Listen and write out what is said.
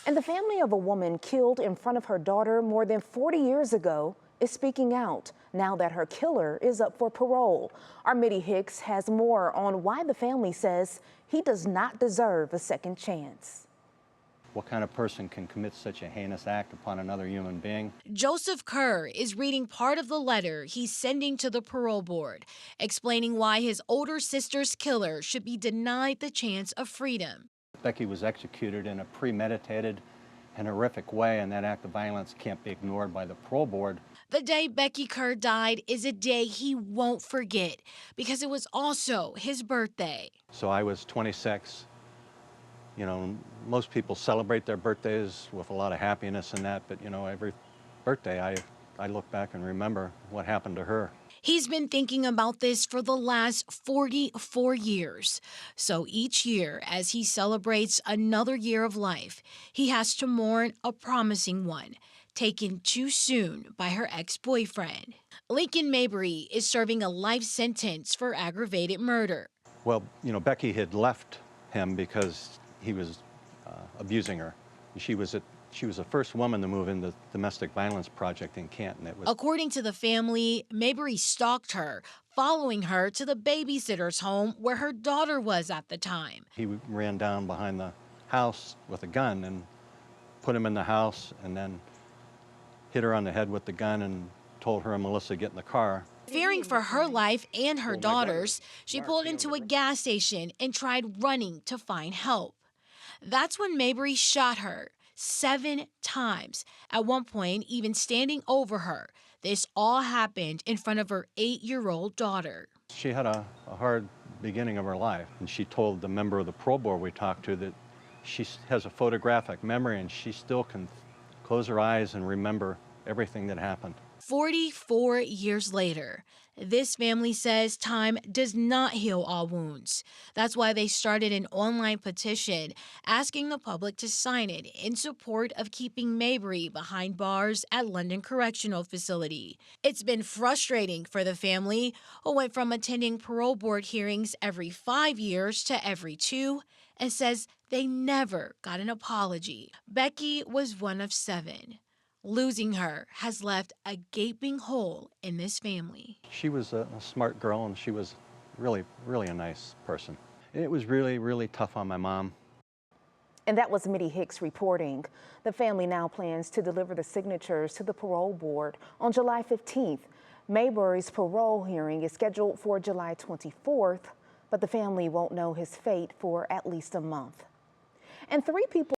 And the family of a woman killed in front of her daughter more than 40 years ago is speaking out now that her killer is up for parole. Our Mitti Hicks has more on why the family says he does not deserve a second chance. What kind of person can commit such a heinous act upon another human being? Joseph Kerr is reading part of the letter he's sending to the parole board, explaining why his older sister's killer should be denied the chance of freedom. Becky was executed in a premeditated and horrific way, and that act of violence can't be ignored by the parole board. The day Becky Kerr died is a day he won't forget because it was also his birthday. So I was 26. You know, most people celebrate their birthdays with a lot of happiness and that, but you know, every birthday I look back and remember what happened to her. He's been thinking about this for the last 44 years. So each year, as he celebrates another year of life, he has to mourn a promising one, taken too soon by her ex-boyfriend. Lincoln Mabry is serving a life sentence for aggravated murder. Well, you know, Becky had left him because he was abusing her. She was the first woman to move in the domestic violence project in Canton. According to the family, Mabry stalked her, following her to the babysitter's home where her daughter was at the time. He ran down behind the house with a gun and put him in the house and then hit her on the head with the gun and told her and Melissa to get in the car. Fearing for her life and her daughter's, she pulled into a gas station and tried running to find help. That's when Mabry shot her 7 times, at one point even standing over her. This all happened in front of her 8-year-old daughter. She had a hard beginning of her life, and she told the member of the parole board we talked to that she has a photographic memory and she still can close her eyes and remember everything that happened. 44 years later, this family says time does not heal all wounds. That's why they started an online petition asking the public to sign it in support of keeping Mabry behind bars at London Correctional Facility. It's been frustrating for the family, who went from attending parole board hearings every 5 years to every 2, and says they never got an apology. Becky was one of 7. Losing her has left a gaping hole in this family. She was a smart girl, and she was really, really a nice person. It was really, really tough on my mom. And that was Mitti Hicks reporting. The family now plans to deliver the signatures to the parole board on July 15th. Mabry's parole hearing is scheduled for July 24th, but the family won't know his fate for at least a month. And 3 people